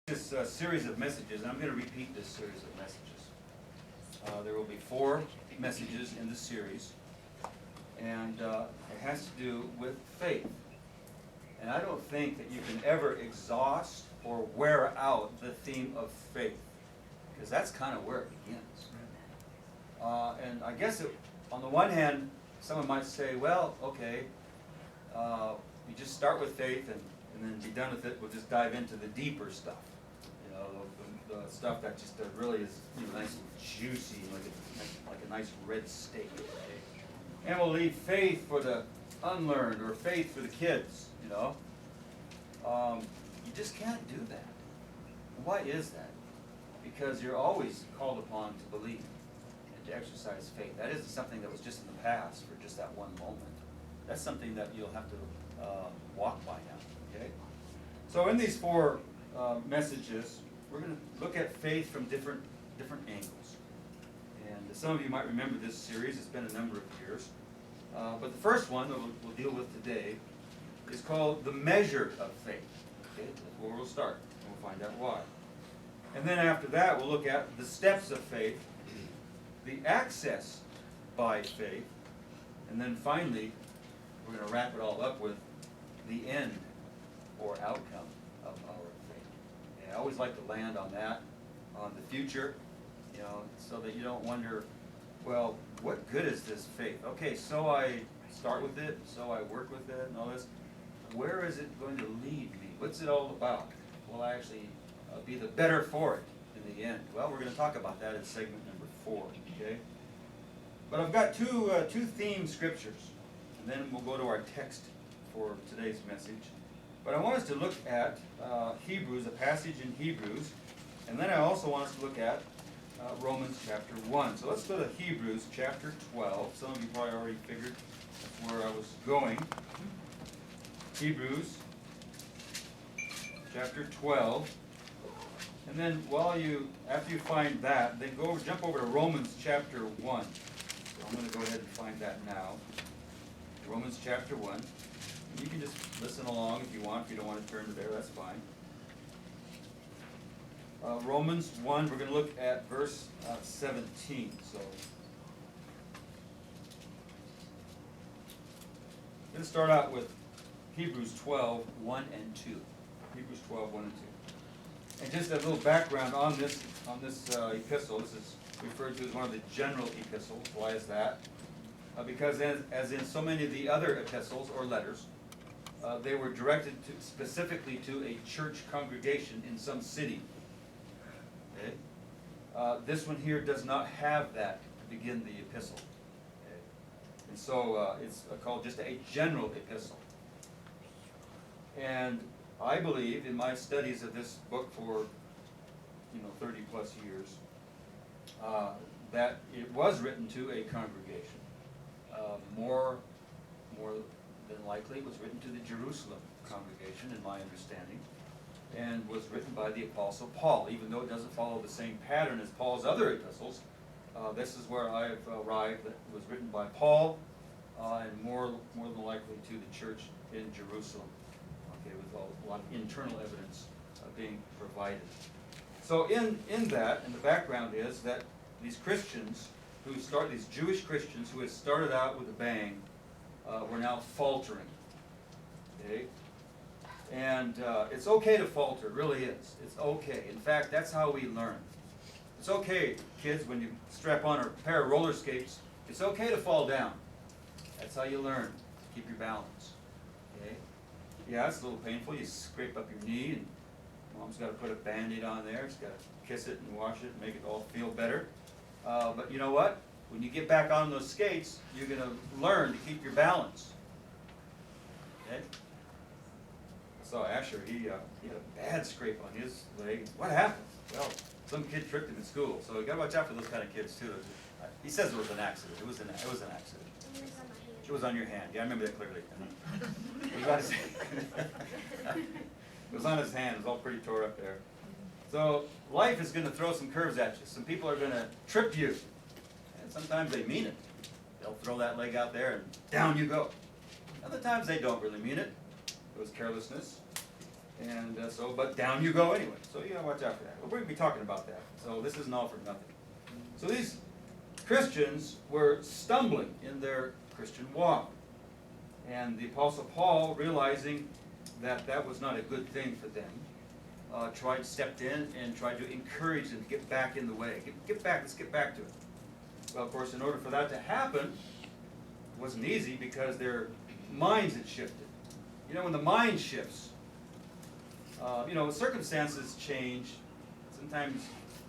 This series of messages, and I'm going to repeat this series of messages. There will be 4 messages in the series, and it has to do with faith. And I don't think that you can ever exhaust or wear out the theme of faith, because that's kind of where it begins. And I guess on the one hand, someone might say, well, okay, you just start with faith and then be done with it. We'll just dive into the deeper stuff. The stuff that just really is nice and juicy, like a nice red steak. Okay? And we'll leave faith for the unlearned, or faith for the kids. You just can't do that. Why is that? Because you're always called upon to believe and to exercise faith. That isn't something that was just in the past for just that one moment. That's something that you'll have to walk by now. Okay. So in these 4 messages, we're going to look at faith from different angles. And some of you might remember this series. It's been a number of years. But the first one that we'll deal with today is called the measure of faith. Okay? That's where we'll start, and we'll find out why. And then after that, we'll look at the steps of faith, the access by faith, and then finally, we're going to wrap it all up with the end or outcome of our faith. And I always like to land on that, on the future, so that you don't wonder, well, what good is this faith? Okay, so I start with it, so I work with it and all this. Where is it going to lead me? What's it all about? Will I actually be the better for it in the end? Well, we're going to talk about that in segment number 4, okay? But I've got two theme scriptures, and then we'll go to our text for today's message. But I want us to look at Hebrews, a passage in Hebrews, and then I also want us to look at Romans chapter 1. So let's go to Hebrews chapter 12. Some of you probably already figured that's where I was going. Hebrews chapter 12. And then after you find that, then jump over to Romans chapter 1. So I'm going to go ahead and find that now. Romans chapter 1. You can just listen along if you want. If you don't want to turn to there, that's fine. Romans 1, we're going to look at verse 17. So, I'm going to start out with Hebrews 12, 1 and 2. Hebrews 12, 1 and 2. And just a little background on this epistle. This is referred to as one of the general epistles. Why is that? Because as in so many of the other epistles or letters, they were directed specifically to a church congregation in some city. Okay? This one here does not have that to begin the epistle. Okay? And so it's called just a general epistle. And I believe in my studies of this book for 30 plus years that it was written to a congregation. More than likely, it was written to the Jerusalem congregation, in my understanding, and was written by the Apostle Paul. Even though it doesn't follow the same pattern as Paul's other epistles, this is where I've arrived. That it was written by Paul, and more than likely to the church in Jerusalem. Okay, with a lot of internal evidence being provided. So in that, and the background is that these Christians these Jewish Christians who had started out with a bang, were now faltering. Okay? And it's okay to falter, it really is. It's okay. In fact, that's how we learn. It's okay, kids, when you strap on a pair of roller skates, it's okay to fall down. That's how you learn. Keep your balance. Okay? Yeah, it's a little painful. You scrape up your knee, and mom's got to put a Band-Aid on there. She's got to kiss it and wash it and make it all feel better. But you know what? When you get back on those skates, you're going to learn to keep your balance. Okay? So Asher, he had a bad scrape on his leg. What happened? Well, some kid tripped him in school. So you got to watch out for those kind of kids too. He says it was an accident. It was an accident. It was on your hand. Yeah, I remember that clearly. It was on his hand. It was all pretty tore up there. So life is going to throw some curves at you. Some people are going to trip you. And sometimes they mean it. They'll throw that leg out there and down you go. Other times they don't really mean it. It was carelessness. And but down you go anyway. So you gotta watch out for that. We're going to be talking about that. So this isn't all for nothing. So these Christians were stumbling in their Christian walk. And the Apostle Paul, realizing that that was not a good thing for them, stepped in and tried to encourage them to get back in the way. Get back, let's get back to it. Well, of course, in order for that to happen, it wasn't easy because their minds had shifted. You know, when the mind shifts, when circumstances change, sometimes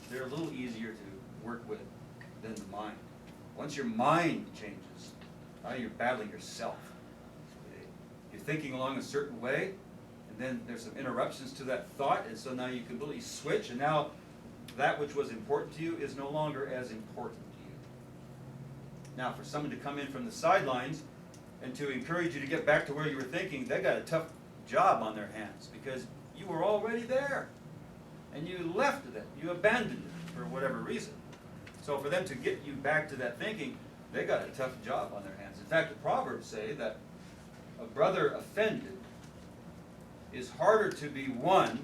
they're a little easier to work with than the mind. Once your mind changes, now you're battling yourself. You're thinking along a certain way, and then there's some interruptions to that thought, and so now you completely switch, and now that which was important to you is no longer as important to you. Now, for someone to come in from the sidelines and to encourage you to get back to where you were thinking, they got a tough job on their hands because you were already there, and you left it, you abandoned it for whatever reason. So for them to get you back to that thinking, they got a tough job on their hands. In fact, the Proverbs say that a brother offended is harder to be won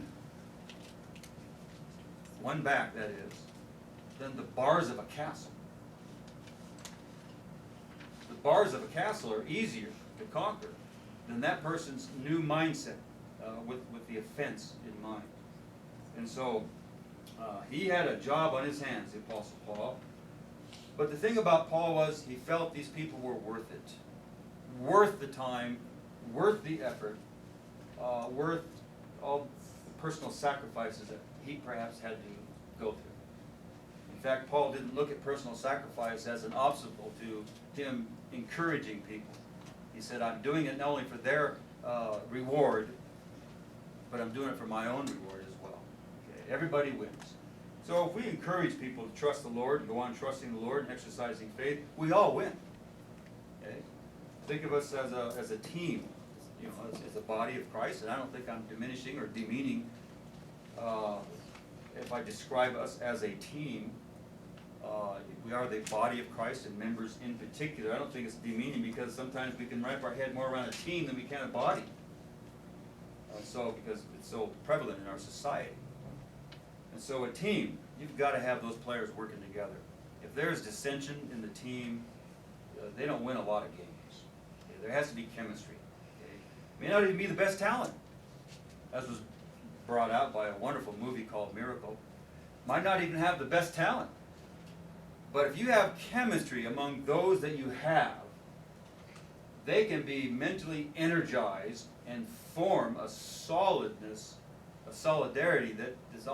back, that is, than the bars of a castle. The bars of a castle are easier to conquer than that person's new mindset with the offense in mind. And so he had a job on his hands, the Apostle Paul. But the thing about Paul was he felt these people were worth it. Worth the time, worth the effort, worth all the personal sacrifices that he perhaps had to go through. In fact, Paul didn't look at personal sacrifice as an obstacle to him encouraging people. He said, I'm doing it not only for their reward, but I'm doing it for my own reward as well. Okay? Everybody wins. So if we encourage people to trust the Lord and go on trusting the Lord and exercising faith, we all win. Okay? Think of us as a team, as a body of Christ, and I don't think I'm diminishing or demeaning if I describe us as a team. We are the body of Christ and members in particular. I don't think it's demeaning because sometimes we can wrap our head more around a team than we can a body. Because it's so prevalent in our society. And so a team, you've got to have those players working together. If there's dissension in the team, they don't win a lot of games. Okay? There has to be chemistry. Okay? May not even be the best talent, as was brought out by a wonderful movie called Miracle. Might not even have the best talent. But if you have chemistry among those that you have, they can be mentally energized and form a solidness, a solidarity that is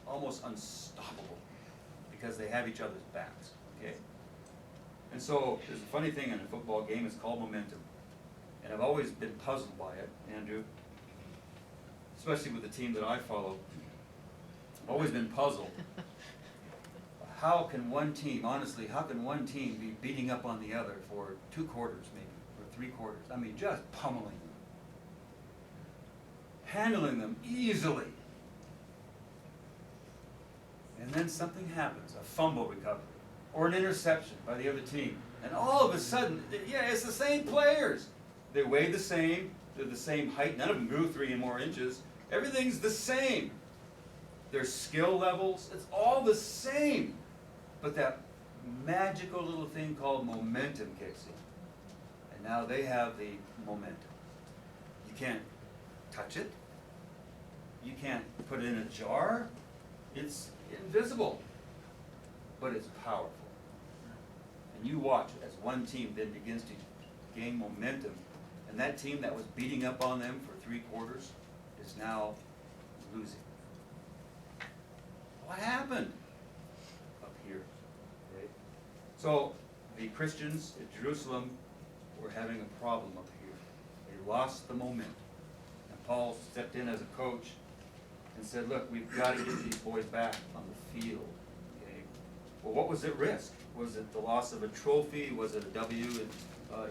almost unstoppable because they have each other's backs. Okay? And so there's a funny thing in a football game, it's called momentum. And I've always been puzzled by it, Andrew, especially with the team that I follow. I've always been puzzled. How can one team, honestly, how can one team be beating up on the other for 2 quarters maybe, or 3 quarters? I mean, just pummeling them. Handling them easily. And then something happens, a fumble recovery, or an interception by the other team. And all of a sudden, yeah, it's the same players. They weigh the same, they're the same height, none of them grew 3 more inches. Everything's the same. Their skill levels, it's all the same. But that magical little thing called momentum kicks in. And now they have the momentum. You can't touch it. You can't put it in a jar. It's invisible. But it's powerful. And you watch as one team then begins to gain momentum. And that team that was beating up on them for 3 quarters is now losing. What happened? Up here. Okay. So the Christians at Jerusalem were having a problem up here. They lost the momentum. And Paul stepped in as a coach and said, look, we've got to get these boys back on the field. Okay. Well, what was at risk? Was it the loss of a trophy? Was it a W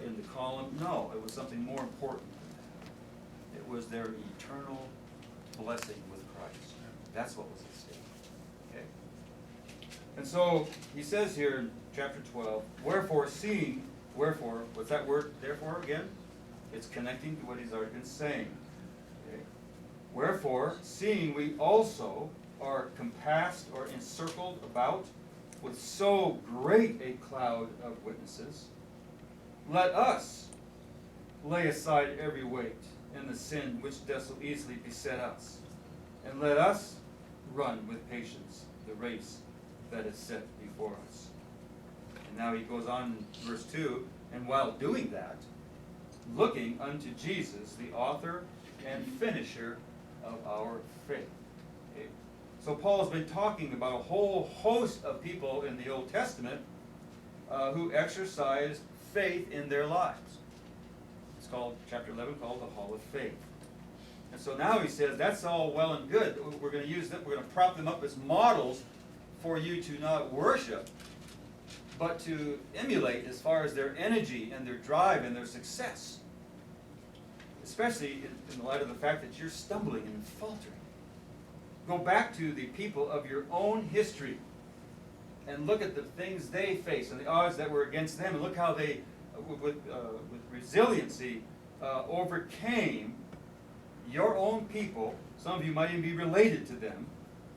in the column? No, it was something more important than that. It was their eternal blessing with Christ. That's what was at stake. Okay. And so he says here in chapter 12, wherefore, what's that word, therefore, again? It's connecting to what he's already been saying. Okay. Wherefore, seeing we also are compassed or encircled about with so great a cloud of witnesses, let us lay aside every weight and the sin which does so easily beset us, and let us run with patience the race that is set before us. And now he goes on in verse 2, and while doing that, looking unto Jesus, the author and finisher of our faith. Okay. So Paul's been talking about a whole host of people in the Old Testament who exercised faith in their lives. It's called, chapter 11, called the Hall of Faith. And so now he says, that's all well and good. We're going to use them, we're going to prop them up as models for you to not worship, but to emulate as far as their energy and their drive and their success. Especially in the light of the fact that you're stumbling and faltering. Go back to the people of your own history and look at the things they faced and the odds that were against them, and look how they, with resiliency, overcame your own people. Some of you might even be related to them,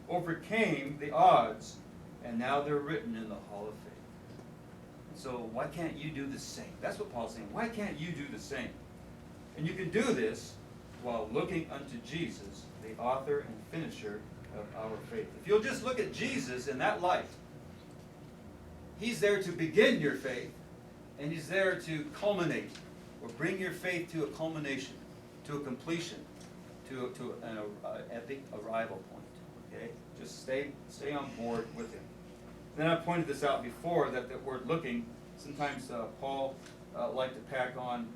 overcame the odds, and now they're written in the Hall of Faith. So why can't you do the same? That's what Paul's saying. Why can't you do the same? And you can do this while looking unto Jesus, the author and finisher of our faith. If you'll just look at Jesus in that light, he's there to begin your faith, and he's there to culminate, or bring your faith to a culmination, to a completion, to an epic arrival point. Okay? Just stay on board with him. Then I pointed this out before, that the word looking, sometimes Paul liked to pack on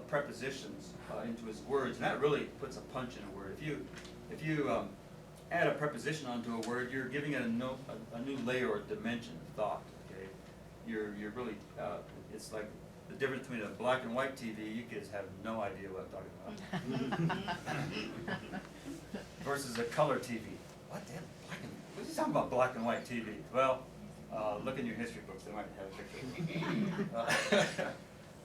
prepositions into his words, and that really puts a punch in a word. If you add a preposition onto a word, you're giving it a new layer or dimension of thought. Okay, you're really it's like the difference between a black and white TV. You kids have no idea what I'm talking about. Versus a color TV. What the hell? What are you talking about, black and white TV? Well, look in your history books. They might have a picture.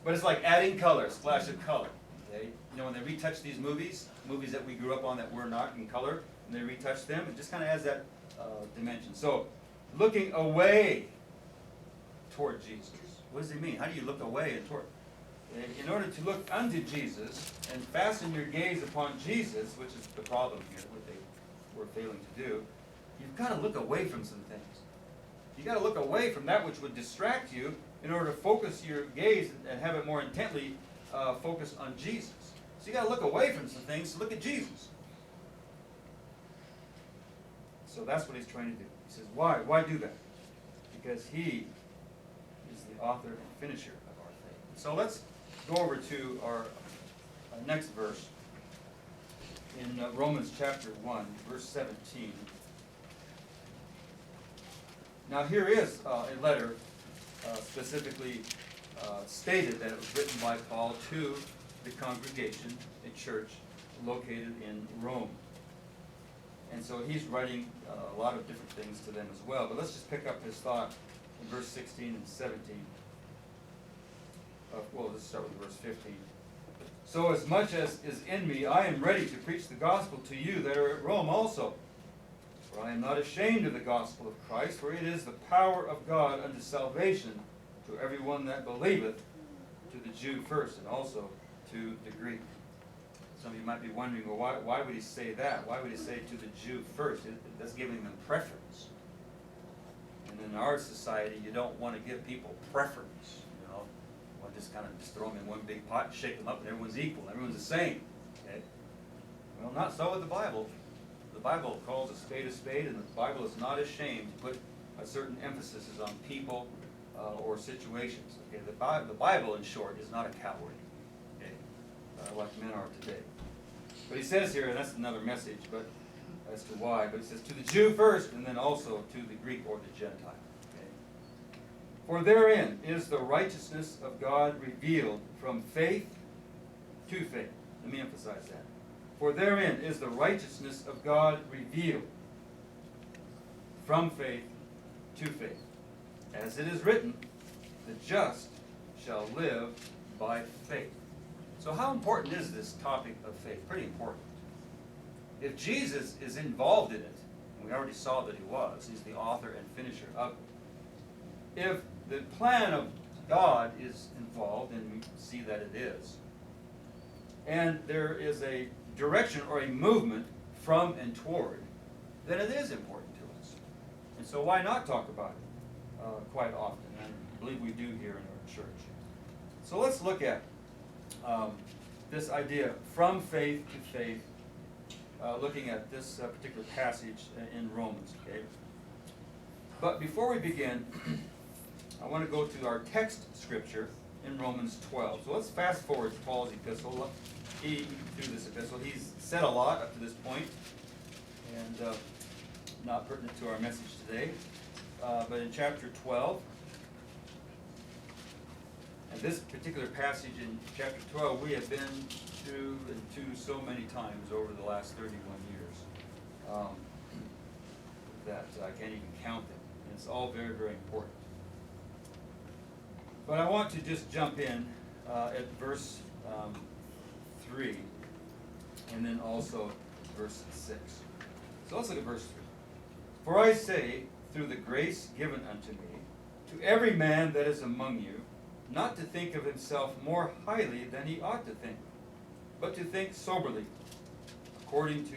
But it's like adding color, splash of color. Okay? You know, when they retouch these movies that we grew up on that were not in color, and they retouch them, it just kind of adds that dimension. So, looking away toward Jesus. What does he mean? How do you look away and toward? In order to look unto Jesus and fasten your gaze upon Jesus, which is the problem here, what they were failing to do, you've got to look away from some things. You've got to look away from that which would distract you in order to focus your gaze and have it more intently focused on Jesus. So you've got to look away from some things to look at Jesus. So that's what he's trying to do. He says, why? Why do that? Because he is the author and finisher of our faith. So let's go over to our next verse in Romans chapter 1, verse 17. Now here is a letter specifically stated that it was written by Paul to the congregation, a church located in Rome. And so he's writing a lot of different things to them as well. But let's just pick up his thought in verse 16 and 17. Well, let's start with verse 15. So as much as is in me, I am ready to preach the gospel to you that are at Rome also. For I am not ashamed of the gospel of Christ, for it is the power of God unto salvation to everyone that believeth, to the Jew first, and also to the Greek. Some of you might be wondering, well, why would he say that? Why would he say to the Jew first? That's giving them preference. And in our society, you don't want to give people preference. You know, you want to just kind of just throw them in one big pot and shake them up, and everyone's equal, everyone's the same. Okay? Well, not so with the Bible. The Bible calls a spade, and the Bible is not ashamed to put a certain emphasis on people or situations. Okay? The Bible, in short, is not a coward, okay? Like men are today. But he says here, and that's another message, but as to why. But he says to the Jew first, and then also to the Greek or the Gentile. Okay? For therein is the righteousness of God revealed from faith to faith. Let me emphasize that. For therein is the righteousness of God revealed from faith to faith. As it is written, the just shall live by faith. So how important is this topic of faith? Pretty important. if Jesus is involved in it, and we already saw that he was, he's the author and finisher of it. If the plan of God is involved, and we see that it is, and there is a direction or a movement from and toward, then it is important to us. And so why not talk about it quite often? And I believe we do here in our church. So let's look at this idea from faith to faith, looking at this particular passage in Romans. Okay. But before we begin, I want to go to our text scripture in Romans 12. So let's fast forward to Paul's epistle. Through this epistle, he's said a lot up to this point, and not pertinent to our message today. But in chapter 12, and this particular passage in chapter 12, we have been through and to so many times over the last 31 years that I can't even count them. And it's all very, very important. But I want to just jump in at verse 3, and then also verse 6. So let's look at verse 3. For I say, through the grace given unto me, to every man that is among you, not to think of himself more highly than he ought to think, but to think soberly, according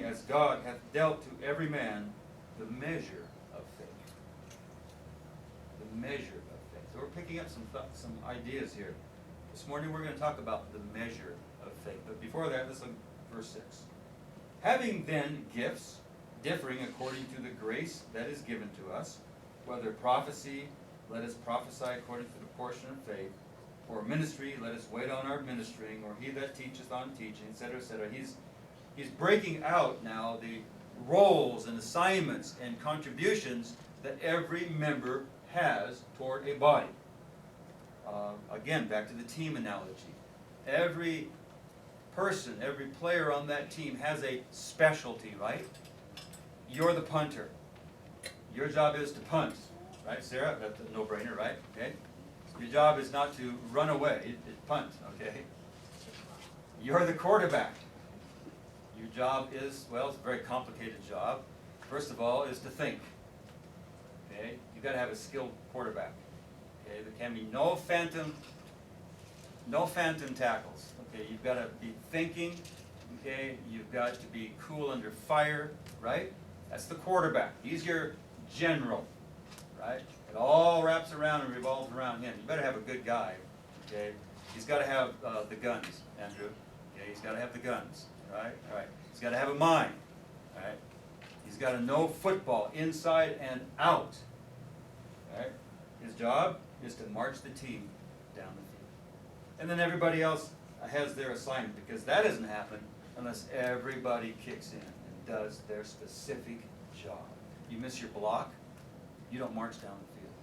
as God hath dealt to every man the measure of faith. The measure of faith. So we're picking up some ideas here. This morning we're going to talk about the measure of faith. But before that, let's look at verse 6. Having then gifts differing according to the grace that is given to us, whether prophecy, let us prophesy according to the portion of faith, or ministry, let us wait on our ministering, or he that teacheth on teaching, etc., etc. He's breaking out now the roles and assignments and contributions that every member has toward a body. Again, back to the team analogy. Every person, every player on that team has a specialty, right? You're the punter. Your job is to punt, right, Sarah? That's a no-brainer, right? Okay. Your job is not to run away, it's punt, okay? You're the quarterback. Your job is, well, it's a very complicated job. First of all, is to think. Okay? You've got to have a skilled quarterback. Okay? There can be no phantom tackles. Okay? You've got to be thinking. Okay? You've got to be cool under fire, right? That's the quarterback. He's your general, right? It all wraps around and revolves around him. You better have a good guy, okay? He's got to have the guns, Andrew. Okay, he's got to have the guns, right? All right. He's got to have a mind, all right? He's got to know football inside and out, right? His job is to march the team down the field. And then everybody else has their assignment, because that doesn't happen unless everybody kicks in and does their specific job. You miss your block, you don't march down the field.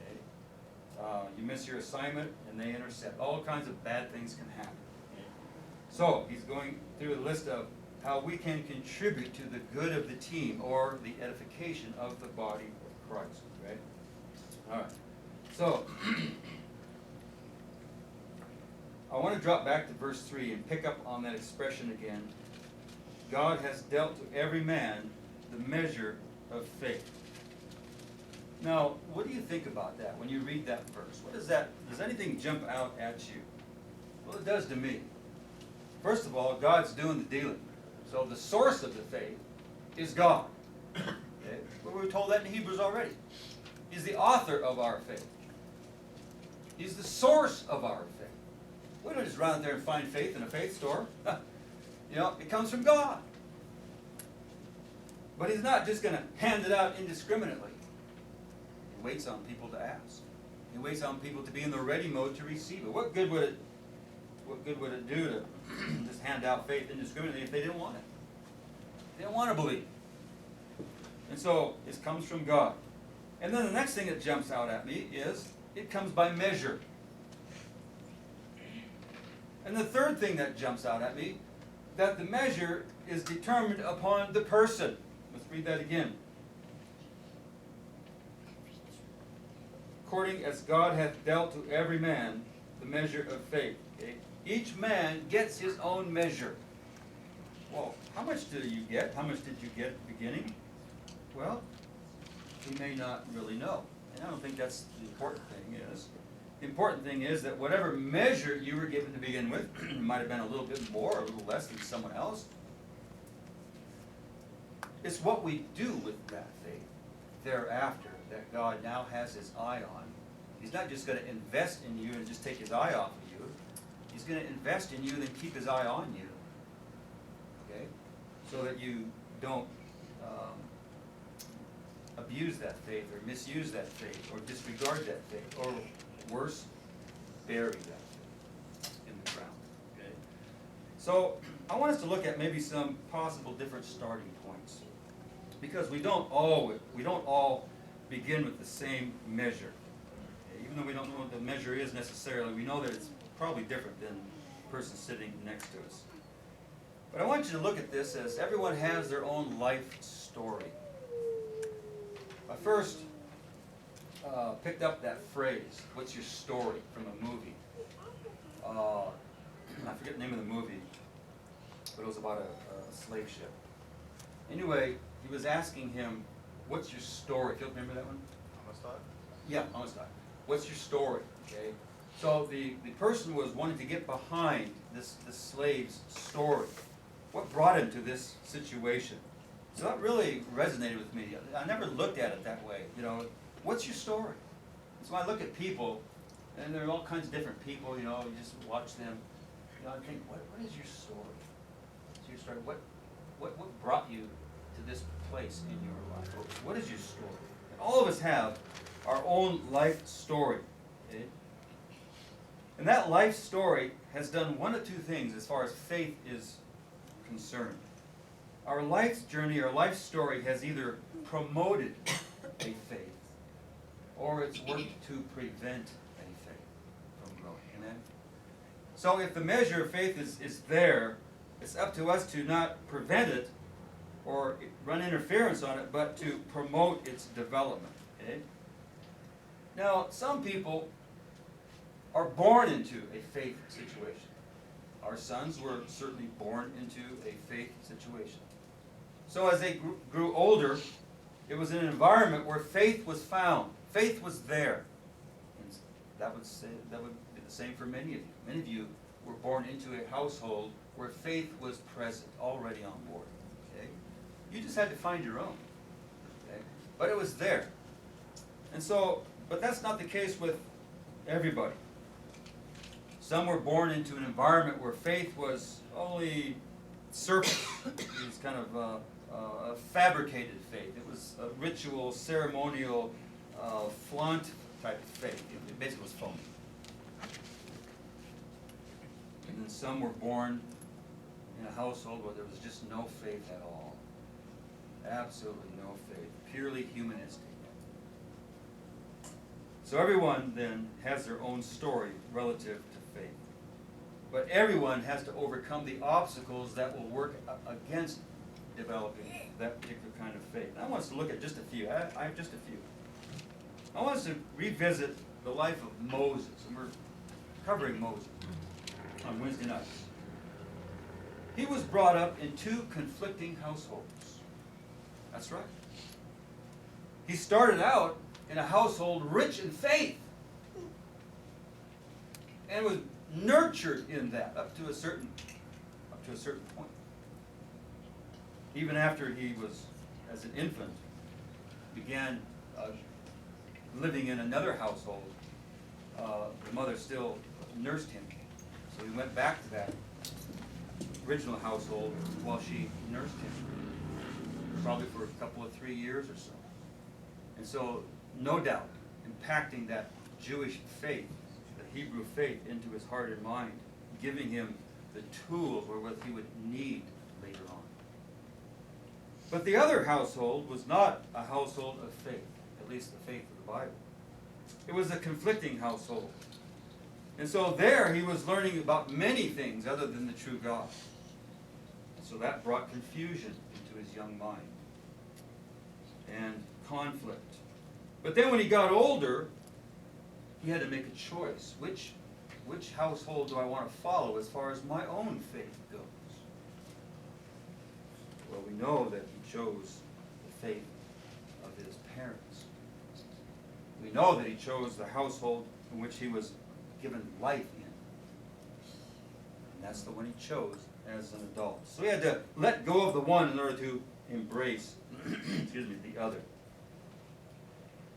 Okay? You miss your assignment and they intercept. All kinds of bad things can happen. Okay? So he's going through a list of how we can contribute to the good of the team or the edification of the body of Christ. Right? All right. So I want to drop back to verse 3 and pick up on that expression again. God has dealt to every man the measure of faith. Now, what do you think about that when you read that verse? What is that? Does anything jump out at you? Well, it does to me. First of all, God's doing the dealing. So the source of the faith is God. Okay? Well, we were told that in Hebrews already. He's the author of our faith. He's the source of our faith. We don't just run out there and find faith in a faith store. You know, it comes from God. But he's not just going to hand it out indiscriminately. He waits on people to ask. He waits on people to be in the ready mode to receive it. What good would it do to just hand out faith indiscriminately if they didn't want it? They didn't want to believe. And so it comes from God. And then the next thing that jumps out at me is it comes by measure. And the third thing that jumps out at me, that the measure is determined upon the person. Let's read that again. According as God hath dealt to every man the measure of faith. Okay? Each man gets his own measure. Well, how much do you get? How much did you get at the beginning? Well, he may not really know. And I don't think that's the important thing is. The important thing is that whatever measure you were given to begin with, it might have been a little bit more or a little less than someone else. It's what we do with that faith thereafter that God now has his eye on. He's not just going to invest in you and just take his eye off of you. He's going to invest in you and then keep his eye on you. Okay? So that you don't abuse that faith or misuse that faith or disregard that faith or worse, bury that faith in the ground. Okay? So I want us to look at maybe some possible different starting points. Because we don't all begin with the same measure. Even though we don't know what the measure is necessarily, we know that it's probably different than the person sitting next to us. But I want you to look at this as everyone has their own life story. I first picked up that phrase, "What's your story?" from a movie. I forget the name of the movie, but it was about a slave ship. Anyway, he was asking him, "What's your story?" Do you remember that one? Amistad? Yeah, Amistad. What's your story? Okay. So the person was wanting to get behind this slave's story. What brought him to this situation? So that really resonated with me. I never looked at it that way. You know, what's your story? So I look at people, and there are all kinds of different people. You know, you just watch them. You know, I think, what is your story? What's your story? What brought you to this place in your life? What is your story? And all of us have our own life story. Okay? And that life story has done one of two things as far as faith is concerned. Our life's journey, our life story has either promoted a faith or it's worked to prevent a faith from growing. Amen? So if the measure of faith is there, it's up to us to not prevent it or run interference on it, but to promote its development. Okay? Now, some people are born into a faith situation. Our sons were certainly born into a faith situation. So as they grew older, it was in an environment where faith was found. Faith was there. And that would be the same for many of you. Many of you were born into a household where faith was present, already on board. Okay? You just had to find your own. Okay? But it was there. And so, but that's not the case with everybody. Some were born into an environment where faith was only surface. It was kind of a fabricated faith. It was a ritual, ceremonial, flaunt type of faith. It basically was phony. And then some were born in a household where there was just no faith at all. Absolutely no faith. Purely humanistic. So everyone then has their own story relative to faith. But everyone has to overcome the obstacles that will work against developing that particular kind of faith. And I want us to look at just a few. I have just a few. I want us to revisit the life of Moses. And we're covering Moses on Wednesday nights. He was brought up in two conflicting households. That's right. He started out in a household rich in faith and was nurtured in that up to a certain point. Even after he was, as an infant, began living in another household, the mother still nursed him. So he went back to that original household while she nursed him, probably for a couple of 3 years or so. And so, no doubt, impacting that Jewish faith, the Hebrew faith, into his heart and mind, giving him the tools wherewith he would need later on. But the other household was not a household of faith, at least the faith of the Bible. It was a conflicting household. And so there he was learning about many things other than the true God. So that brought confusion into his young mind and conflict. But then when he got older, he had to make a choice. Which household do I want to follow as far as my own faith goes? Well, we know that he chose the faith of his parents. We know that he chose the household in which he was given life in. And that's the one he chose as an adult. So he had to let go of the one in order to embrace excuse me, the other.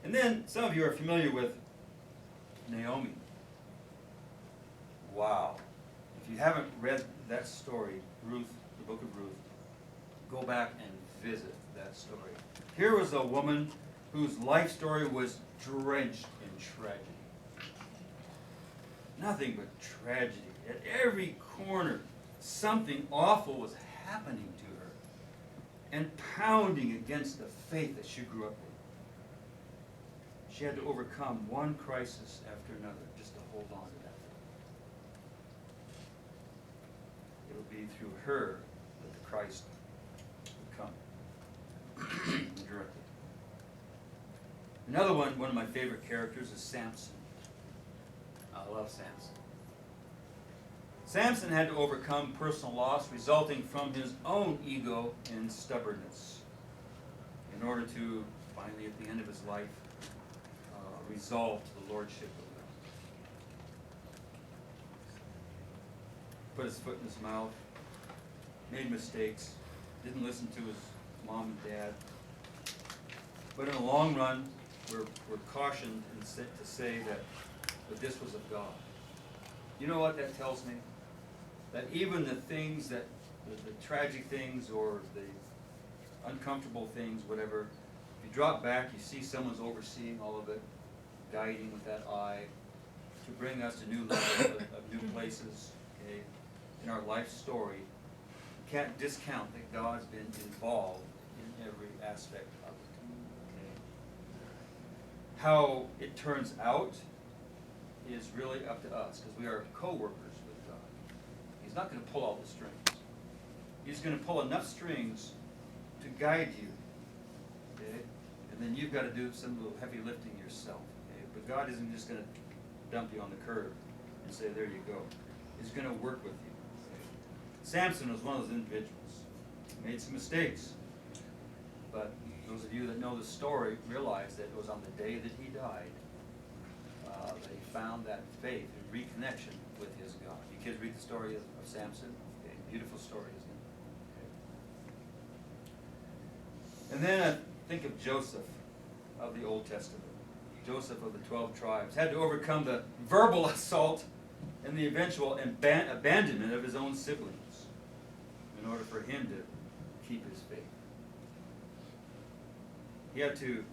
And then some of you are familiar with Naomi. Wow. If you haven't read that story, Ruth, the book of Ruth, go back and visit that story. Here was a woman whose life story was drenched in tragedy. Nothing but tragedy. At every corner, something awful was happening to her and pounding against the faith that she grew up with. She had to overcome one crisis after another just to hold on to that. It will be through her that the Christ will come. Directly. Another one of my favorite characters is Samson. I love Samson. Samson had to overcome personal loss resulting from his own ego and stubbornness in order to finally, at the end of his life, resolve to the lordship of God. Put his foot in his mouth, made mistakes, didn't listen to his mom and dad. But in the long run, we're cautioned to say that this was of God. You know what that tells me? That even the things that, the tragic things or the uncomfortable things, whatever, if you drop back, you see someone's overseeing all of it, guiding with that eye to bring us to new levels of new places, okay, in our life story. You can't discount that God's been involved in every aspect of it. Okay. How it turns out is really up to us, because we are co-workers with God. He's not going to pull all the strings. He's going to pull enough strings to guide you, okay? And then you've got to do some little heavy lifting yourself. Okay? But God isn't just going to dump you on the curb and say, there you go. He's going to work with you. Okay? Samson was one of those individuals. He made some mistakes. But those of you that know the story realize that it was on the day that he died that he found that faith and reconnection with his God. You kids read the story of Samson? Okay, beautiful story, isn't it? Okay. And then I think of Joseph of the Old Testament. Joseph of the 12 tribes had to overcome the verbal assault and the eventual abandonment of his own siblings in order for him to keep his faith. He had to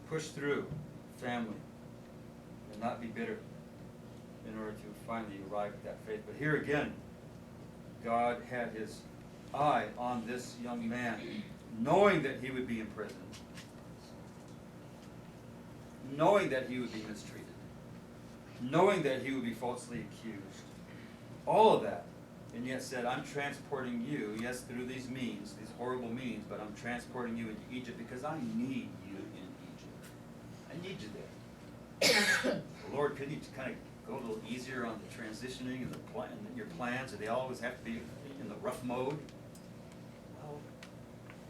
push through family and not be bitter in order to finally arrive at that faith. But here again, God had his eye on this young man, knowing that he would be imprisoned, knowing that he would be mistreated, knowing that he would be falsely accused. All of that, and yet said, I'm transporting you, yes, through these means, these horrible means, but I'm transporting you into Egypt because I need you in Egypt. I need you there. The Lord, couldn't you kind of go a little easier on the transitioning and your plans? Do they always have to be in the rough mode? Well,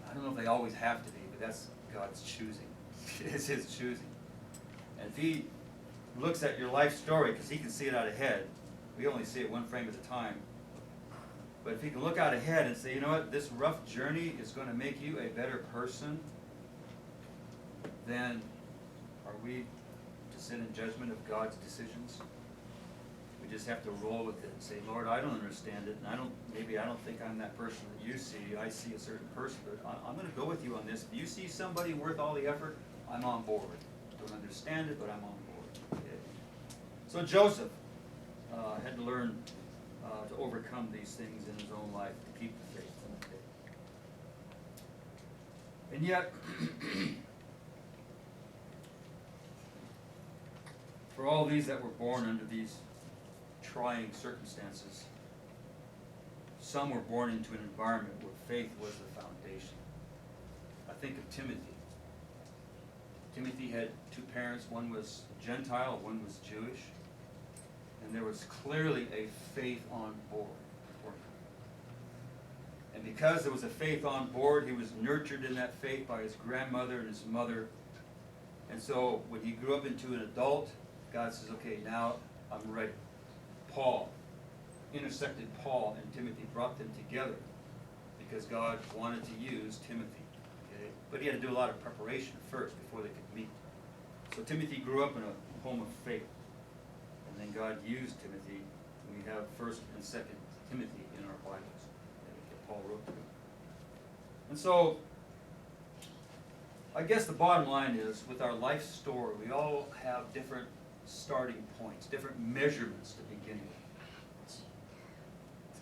I don't know if they always have to be, but that's God's choosing. It's his choosing. And if he looks at your life story, because he can see it out ahead, we only see it one frame at a time. But if he can look out ahead and say, you know what, this rough journey is going to make you a better person, then are we to sit in judgment of God's decisions? We just have to roll with it and say, Lord, I don't understand it, and maybe I don't think I'm that person that you see. I see a certain person, but I'm going to go with you on this. If you see somebody worth all the effort, I'm on board. I don't understand it, but I'm on board. Okay. So Joseph had to learn to overcome these things in his own life, to keep the faith. Okay. And yet, for all these that were born under these trying circumstances, some were born into an environment where faith was the foundation. I think of Timothy. Timothy had two parents. One was Gentile, one was Jewish. And there was clearly a faith on board for him. And because there was a faith on board, he was nurtured in that faith by his grandmother and his mother. And so when he grew up into an adult, God says, okay, now I'm ready. Paul intersected Paul and Timothy, brought them together because God wanted to use Timothy. Okay? But he had to do a lot of preparation first before they could meet. So Timothy grew up in a home of faith. And then God used Timothy. We have 1st and 2nd Timothy in our Bibles that Paul wrote to. And so, I guess the bottom line is, with our life story, we all have different starting points, different measurements to begin with. It's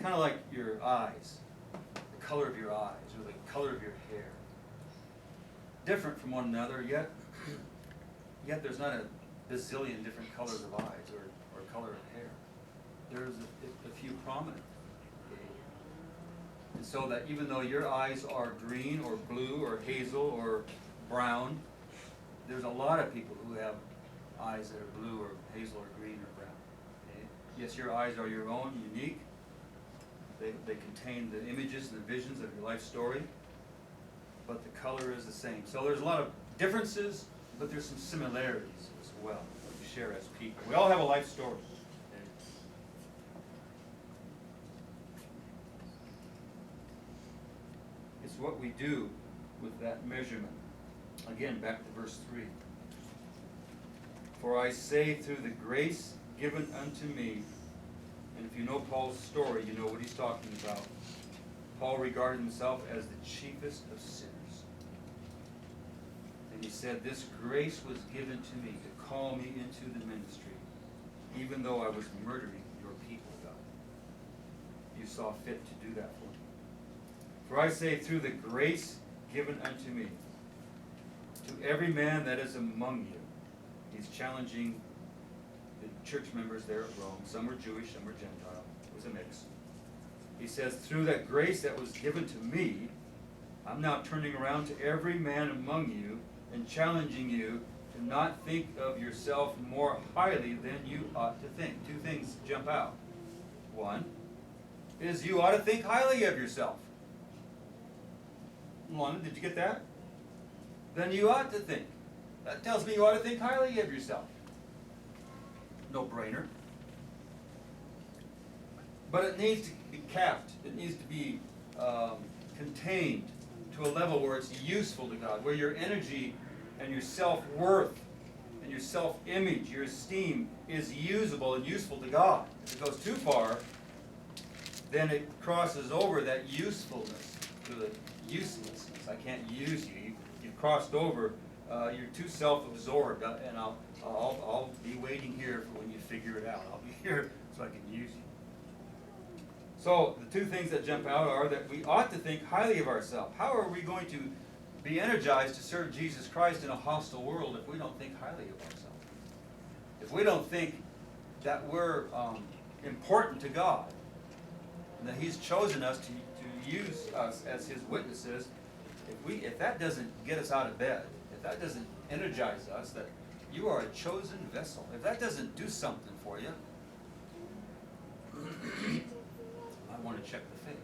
kind of like your eyes, the color of your eyes, or the color of your hair. Different from one another, yet there's not a bazillion different colors of eyes or color of hair. There's a few prominent. And so that even though your eyes are green or blue or hazel or brown, there's a lot of people who have eyes that are blue or hazel or green or brown. Okay? Yes, your eyes are your own, unique. They contain the images and the visions of your life story, but the color is the same. So there's a lot of differences, but there's some similarities as well that we share as people. We all have a life story. Okay? It's what we do with that measurement. Again, back to verse 3. For I say through the grace given unto me, and if you know Paul's story, you know what he's talking about. Paul regarded himself as the chiefest of sinners. And he said, this grace was given to me to call me into the ministry, even though I was murdering your people, God. You saw fit to do that for me. For I say through the grace given unto me, to every man that is among you. He's challenging the church members there at Rome. Some were Jewish, some were Gentile. It was a mix. He says, through that grace that was given to me, I'm now turning around to every man among you and challenging you to not think of yourself more highly than you ought to think. Two things jump out. One is you ought to think highly of yourself. One, did you get that? Then you ought to think. That tells me you ought to think highly of yourself. No brainer. But it needs to be capped. It needs to be contained to a level where it's useful to God, where your energy and your self-worth and your self-image, your esteem is usable and useful to God. If it goes too far, then it crosses over that usefulness to the uselessness. I can't use you. You've crossed over. You're too self-absorbed, and I'll be waiting here for when you figure it out. I'll be here so I can use you. So the two things that jump out are that we ought to think highly of ourselves. How are we going to be energized to serve Jesus Christ in a hostile world if we don't think highly of ourselves? If we don't think that we're important to God, and that He's chosen us to use us as His witnesses, if that doesn't get us out of bed, if that doesn't energize us, that you are a chosen vessel, if that doesn't do something for you, I want to check the faith.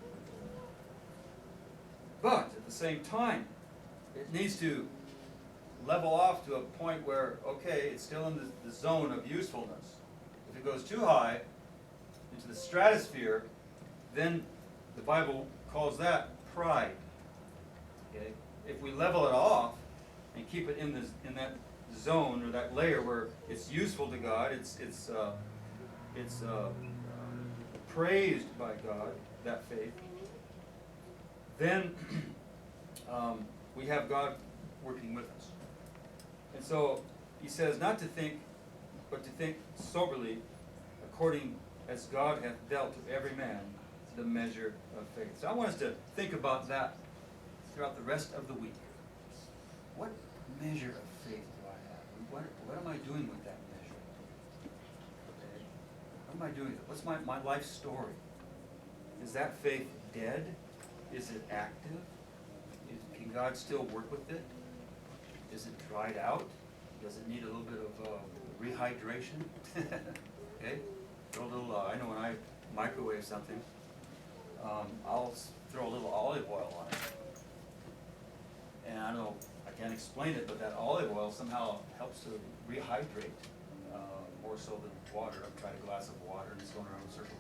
But at the same time, it needs to level off to a point where, okay, it's still in the zone of usefulness. If it goes too high into the stratosphere, then the Bible calls that pride. Okay? If we level it off and keep it in that zone or that layer where it's useful to God, it's praised by God, that faith, then we have God working with us. And so he says not to think, but to think soberly, according as God hath dealt to every man the measure of faith. So I want us to think about that throughout the rest of the week. What measure of faith do I have? What am I doing with that measure? Okay. What am I doing? What's my life story? Is that faith dead? Is it active? Can God still work with it? Is it dried out? Does it need a little bit of rehydration? Okay? Throw a little, I know when I microwave something, I'll throw a little olive oil on it. And I don't know, I can't explain it, but that olive oil somehow helps to rehydrate, more so than water. I've tried a glass of water and it's going around in circles.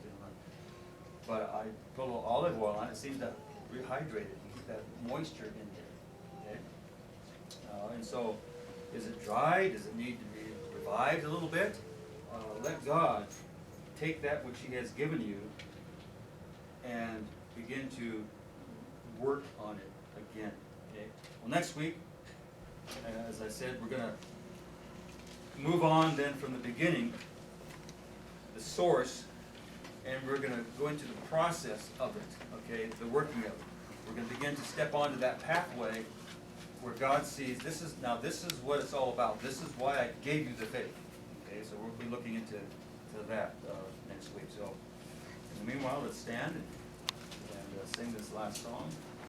But I put a little olive oil on it, it seems to rehydrate it and keep that moisture in there, okay? And so, is it dry? Does it need to be revived a little bit? Let God take that which He has given you and begin to work on it again, okay? Well, next week, as I said, we're going to move on then from the beginning, the source, and we're going to go into the process of it, okay, the working of it. We're going to begin to step onto that pathway where God sees, this is what it's all about. This is why I gave you the faith. Okay, so we'll be looking into that next week. So, in the meanwhile, let's stand and sing this last song.